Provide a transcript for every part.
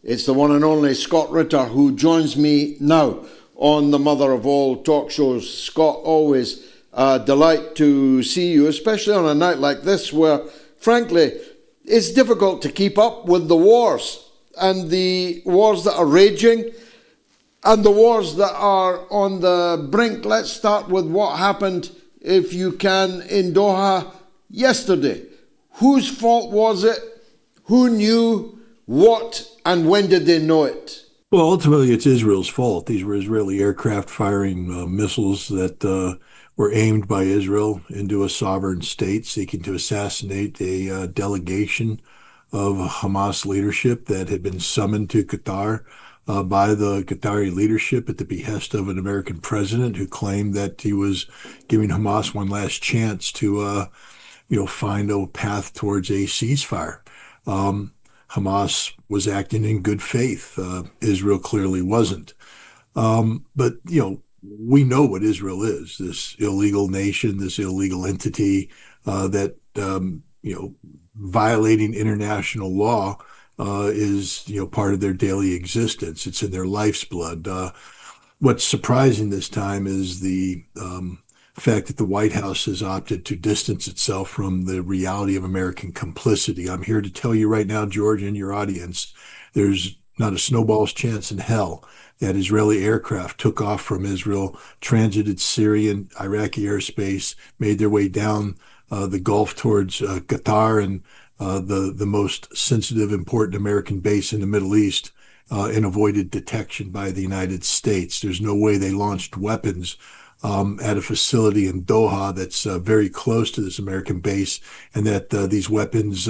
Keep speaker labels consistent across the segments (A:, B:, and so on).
A: It's the one and only Scott Ritter who joins me now on the mother of all talk shows. Scott, always a delight to see you, especially on a night like this where, frankly, it's difficult to keep up with the wars and the wars that are raging and the wars that are on the brink. Let's start with what happened, if you can, in Doha yesterday. Whose fault was it? Who knew what, and when did they know it?
B: Well, ultimately, it's Israel's fault. These were Israeli aircraft firing missiles that were aimed by Israel into a sovereign state, seeking to assassinate a delegation of Hamas leadership that had been summoned to Qatar by the Qatari leadership at the behest of an American president who claimed that he was giving Hamas one last chance to, find a path towards a ceasefire. Hamas was acting in good faith. Israel clearly wasn't. But we know what Israel is, this illegal nation, this illegal entity that, violating international law is, part of their daily existence. It's in their life's blood. What's surprising this time is the fact that the White House has opted to distance itself from the reality of American complicity. I'm here to tell you right now, George, and your audience, there's not a snowball's chance in hell that Israeli aircraft took off from Israel, transited Syrian, Iraqi airspace, made their way down the Gulf towards Qatar and the most sensitive, important American base in the Middle East, and avoided detection by the United States. There's no way they launched weapons at a facility in Doha that's very close to this American base, and that these weapons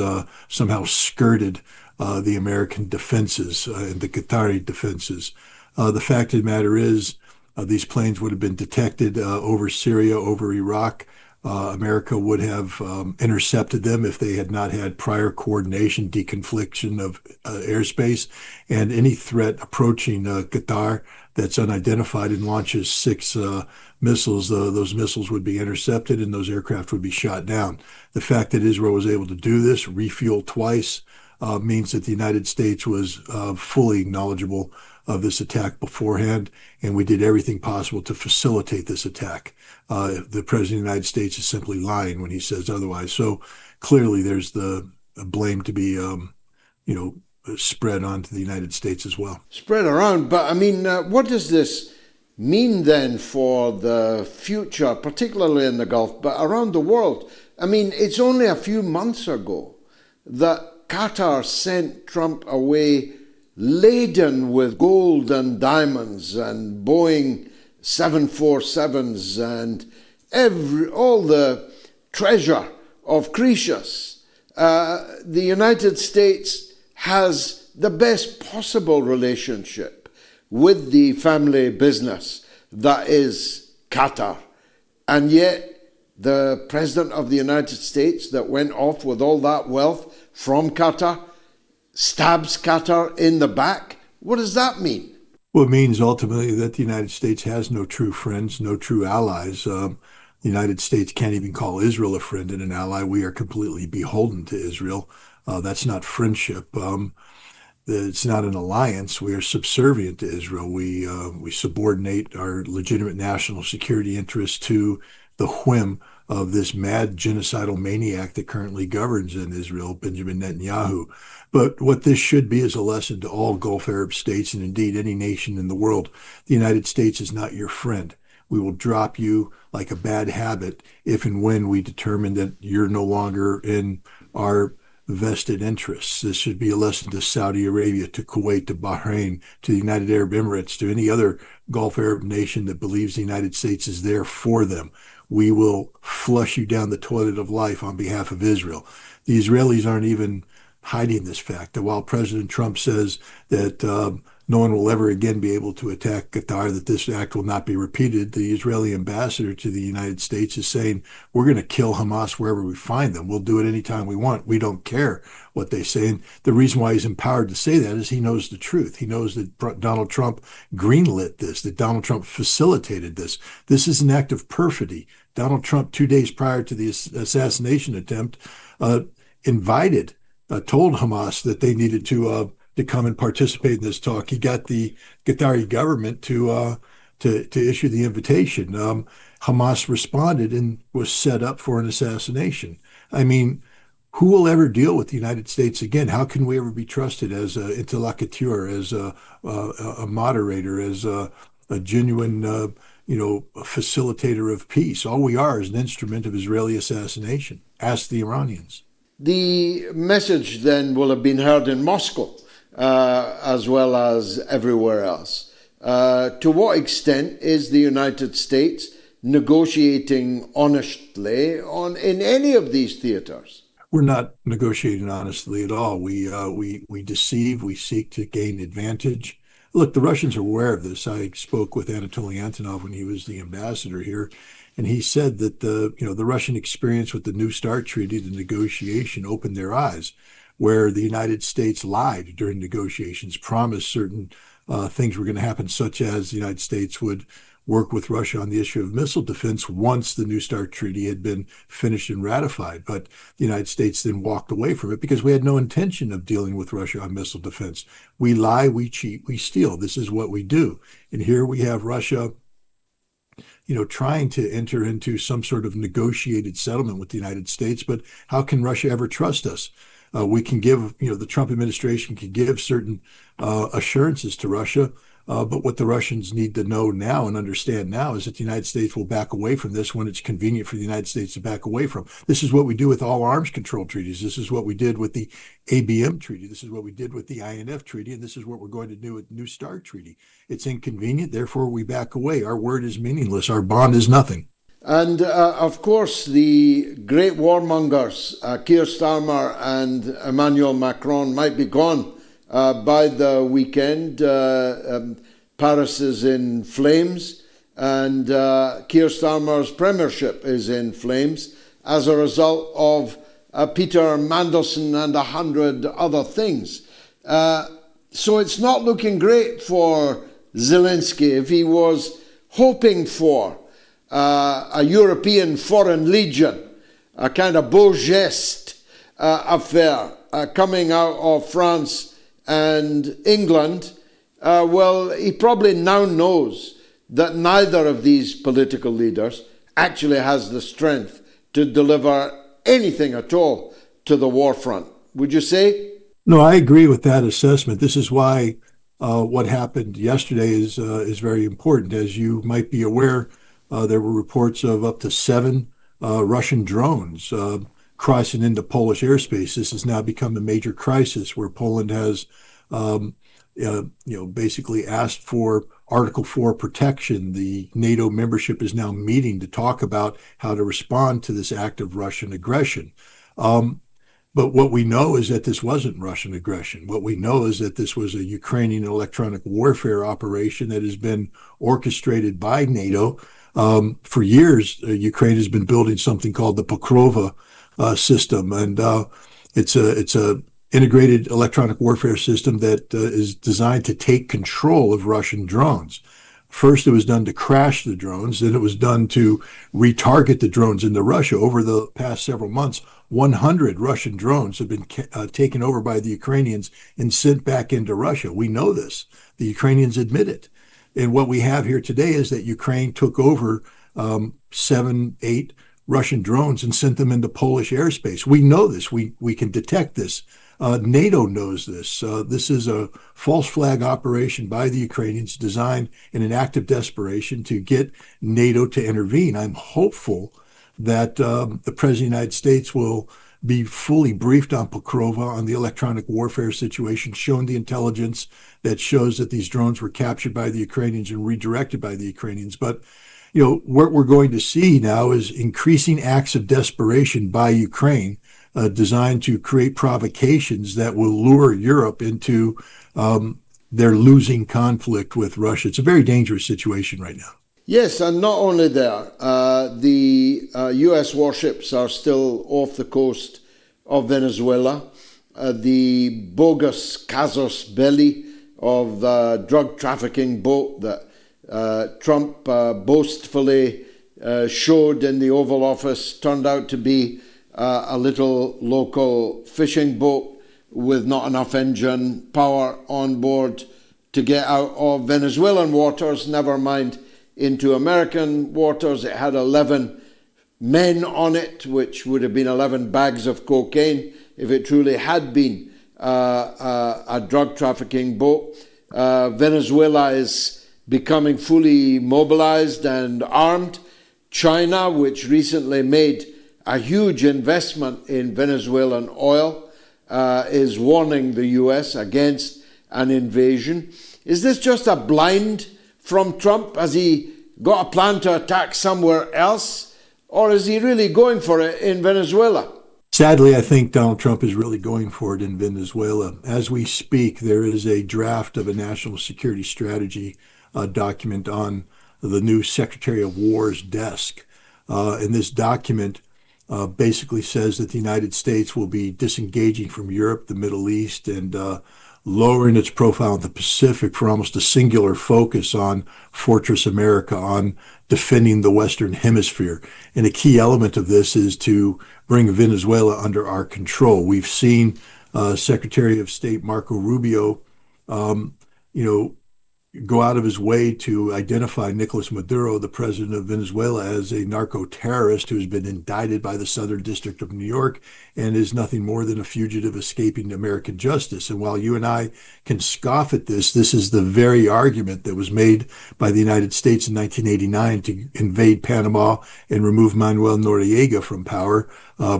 B: somehow skirted the American defenses and the Qatari defenses. The fact of the matter is, these planes would have been detected over Syria, over Iraq. America would have intercepted them if they had not had prior coordination, deconfliction of airspace, and any threat approaching Qatar that's unidentified and launches six missiles, those missiles would be intercepted and those aircraft would be shot down. The fact that Israel was able to do this, refuel twice, means that the United States was fully knowledgeable of this attack beforehand, and we did everything possible to facilitate this attack. The President of the United States is simply lying when he says otherwise. So clearly there's the blame to be, spread onto the United States as well.
A: Spread around, but I mean, what does this mean then for the future, particularly in the Gulf, but around the world? I mean, it's only a few months ago that Qatar sent Trump away laden with gold and diamonds and Boeing 747s and all the treasure of Croesus. The United States has the best possible relationship with the family business that is Qatar. And yet the President of the United States that went off with all that wealth from Qatar stabs Qatar in the back. What does that mean?
B: Well, it means ultimately that the United States has no true friends, no true allies. The United States can't even call Israel a friend and an ally. We are completely beholden to Israel. That's not friendship. It's not an alliance. We are subservient to Israel. We subordinate our legitimate national security interests to the whim of this mad genocidal maniac that currently governs in Israel, Benjamin Netanyahu. But what this should be is a lesson to all Gulf Arab states and indeed any nation in the world. The United States is not your friend. We will drop you like a bad habit if and when we determine that you're no longer in our vested interests. This should be a lesson to Saudi Arabia, to Kuwait, to Bahrain, to the United Arab Emirates, to any other Gulf Arab nation that believes the United States is there for them. We will flush you down the toilet of life on behalf of Israel. The Israelis aren't even hiding this fact that while President Trump says that no one will ever again be able to attack Qatar, that this act will not be repeated, the Israeli ambassador to the United States is saying, we're going to kill Hamas wherever we find them. We'll do it anytime we want. We don't care what they say. And the reason why he's empowered to say that is he knows the truth. He knows that Donald Trump greenlit this, that Donald Trump facilitated this. This is an act of perfidy. Donald Trump, 2 days prior to the assassination attempt, told Hamas that they needed to to come and participate in this talk. He got the Qatari government to issue the invitation. Hamas responded and was set up for an assassination. I mean, who will ever deal with the United States again? How can we ever be trusted as an interlocuteur, as a moderator, as a genuine, a facilitator of peace? All we are is an instrument of Israeli assassination. Ask the Iranians.
A: The message then will have been heard in Moscow as well as everywhere else. To what extent is the United States negotiating honestly in any of these theaters?
B: We're not negotiating honestly at all. We deceive. We seek to gain advantage. Look, the Russians are aware of this. I spoke with Anatoly Antonov when he was the ambassador here, and he said that the Russian experience with the New START treaty, the negotiation, opened their eyes, where the United States lied during negotiations, promised certain things were going to happen, such as the United States would work with Russia on the issue of missile defense once the New START treaty had been finished and ratified. But the United States then walked away from it because we had no intention of dealing with Russia on missile defense. We lie, we cheat, we steal. This is what we do. And here we have Russia, trying to enter into some sort of negotiated settlement with the United States. But how can Russia ever trust us? We can give, the Trump administration can give certain assurances to Russia. But what the Russians need to know now and understand now is that the United States will back away from this when it's convenient for the United States to back away from. This is what we do with all arms control treaties. This is what we did with the ABM treaty. This is what we did with the INF treaty. And this is what we're going to do with the New START treaty. It's inconvenient. Therefore, we back away. Our word is meaningless. Our bond is nothing.
A: And of course, the great warmongers, Keir Starmer and Emmanuel Macron, might be gone by the weekend. Paris is in flames, and Keir Starmer's premiership is in flames as a result of Peter Mandelson and 100 other things. So it's not looking great for Zelensky if he was hoping for a European Foreign Legion, a kind of beau geste affair coming out of France and England. Well, he probably now knows that neither of these political leaders actually has the strength to deliver anything at all to the war front. Would you say?
B: No, I agree with that assessment. This is why what happened yesterday is very important. As you might be aware, there were reports of up to 7 Russian drones crossing into Polish airspace. This has now become a major crisis where Poland has, basically asked for Article 4 protection. The NATO membership is now meeting to talk about how to respond to this act of Russian aggression. But what we know is that this wasn't Russian aggression. What we know is that this was a Ukrainian electronic warfare operation that has been orchestrated by NATO. For years, Ukraine has been building something called the Pokrova system, and it's a integrated electronic warfare system that is designed to take control of Russian drones. First, it was done to crash the drones. Then it was done to retarget the drones into Russia. Over the past several months, 100 Russian drones have been taken over by the Ukrainians and sent back into Russia. We know this. The Ukrainians admit it. And what we have here today is that Ukraine took over 7, 8 Russian drones and sent them into Polish airspace. We know this. We can detect this. NATO knows this. This is a false flag operation by the Ukrainians designed in an act of desperation to get NATO to intervene. I'm hopeful that the President of the United States will be fully briefed on Pokrova, on the electronic warfare situation, shown the intelligence that shows that these drones were captured by the Ukrainians and redirected by the Ukrainians. But what we're going to see now is increasing acts of desperation by Ukraine designed to create provocations that will lure Europe into their losing conflict with Russia. It's a very dangerous situation right now.
A: Yes, and not only there, the U.S. warships are still off the coast of Venezuela. The bogus casus belli of the drug trafficking boat that Trump boastfully showed in the Oval Office turned out to be a little local fishing boat with not enough engine power on board to get out of Venezuelan waters, never mind into American waters. It had 11 men on it, which would have been 11 bags of cocaine if it truly had been a drug trafficking boat. Venezuela is becoming fully mobilized and armed. China, which recently made a huge investment in Venezuelan oil, is warning the US against an invasion. Is this just a blind from Trump? Has he got a plan to attack somewhere else? Or is he really going for it in Venezuela?
B: Sadly, I think Donald Trump is really going for it in Venezuela. As we speak, there is a draft of a national security strategy document on the new Secretary of War's desk. And this document basically says that the United States will be disengaging from Europe, the Middle East, and lowering its profile in the Pacific for almost a singular focus on Fortress America, on defending the Western Hemisphere. And a key element of this is to bring Venezuela under our control. We've seen Secretary of State Marco Rubio, go out of his way to identify Nicolas Maduro, the president of Venezuela, as a narco-terrorist who's been indicted by the Southern District of New York and is nothing more than a fugitive escaping American justice. And while you and I can scoff at this, this is the very argument that was made by the United States in 1989 to invade Panama and remove Manuel Noriega from power,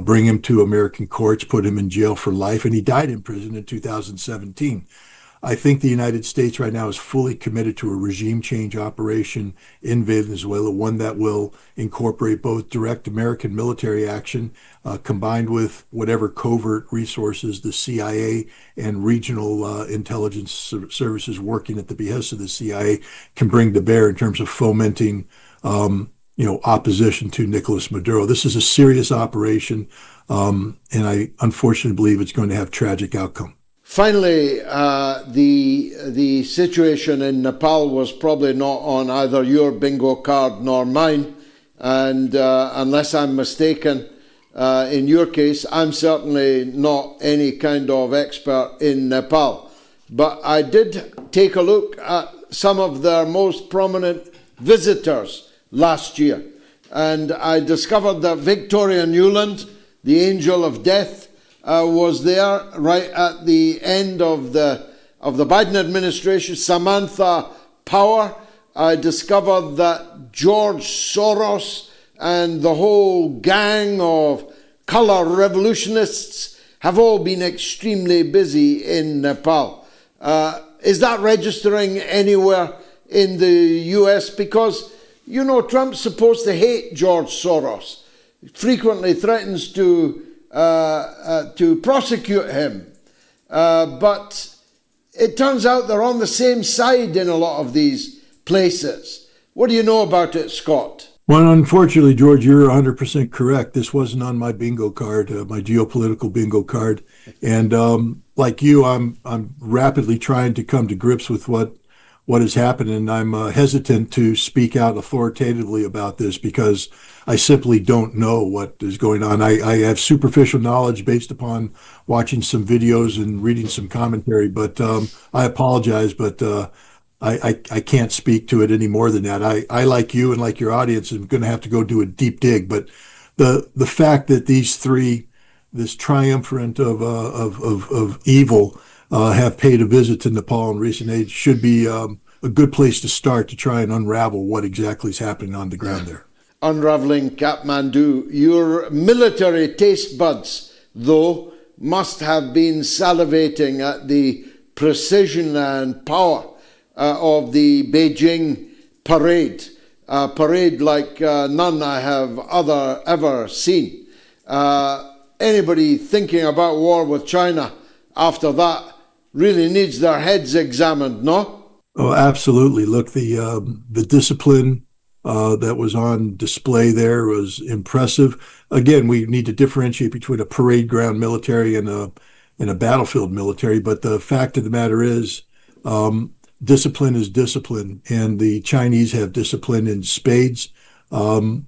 B: bring him to American courts, put him in jail for life, and he died in prison in 2017. I think the United States right now is fully committed to a regime change operation in Venezuela, one that will incorporate both direct American military action combined with whatever covert resources the CIA and regional intelligence services working at the behest of the CIA can bring to bear in terms of fomenting opposition to Nicolas Maduro. This is a serious operation, and I unfortunately believe it's going to have tragic outcome.
A: Finally, the situation in Nepal was probably not on either your bingo card nor mine, and unless I'm mistaken, in your case, I'm certainly not any kind of expert in Nepal. But I did take a look at some of their most prominent visitors last year, and I discovered that Victoria Nuland, the angel of death, was there right at the end of the Biden administration. Samantha Power. I discovered that George Soros and the whole gang of color revolutionists have all been extremely busy in Nepal. Is that registering anywhere in the US? Because, Trump's supposed to hate George Soros. He frequently threatens to prosecute him. But it turns out they're on the same side in a lot of these places. What do you know about it, Scott?
B: Well, unfortunately, George, you're 100% correct. This wasn't on my bingo card, my geopolitical bingo card. And like you, I'm rapidly trying to come to grips with what has happened, and I'm hesitant to speak out authoritatively about this because I simply don't know what is going on. I have superficial knowledge based upon watching some videos and reading some commentary, but I apologize, but I can't speak to it any more than that. I like you and like your audience, am going to have to go do a deep dig. But the fact that these three, this triumvirate of evil, have paid a visit to Nepal in recent age should be a good place to start to try and unravel what exactly is happening on the ground there.
A: Unraveling Kathmandu. Your military taste buds, though, must have been salivating at the precision and power of the Beijing parade. A parade like none I have ever seen. Anybody thinking about war with China after that really needs their heads examined, no?
B: Oh, absolutely. Look, the discipline that was on display there was impressive. Again, we need to differentiate between a parade ground military and a battlefield military. But the fact of the matter is, discipline is discipline, and the Chinese have discipline in spades. The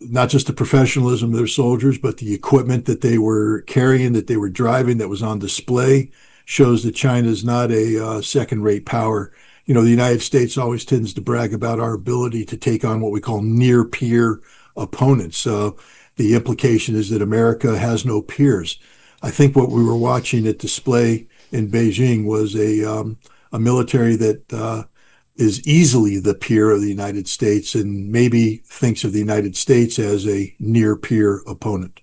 B: not just the professionalism of their soldiers, but the equipment that they were carrying, that they were driving, that was on display, shows that China is not a second-rate power. The United States always tends to brag about our ability to take on what we call near-peer opponents. The implication is that America has no peers. I think what we were watching at display in Beijing was a military that is easily the peer of the United States and maybe thinks of the United States as a near peer opponent.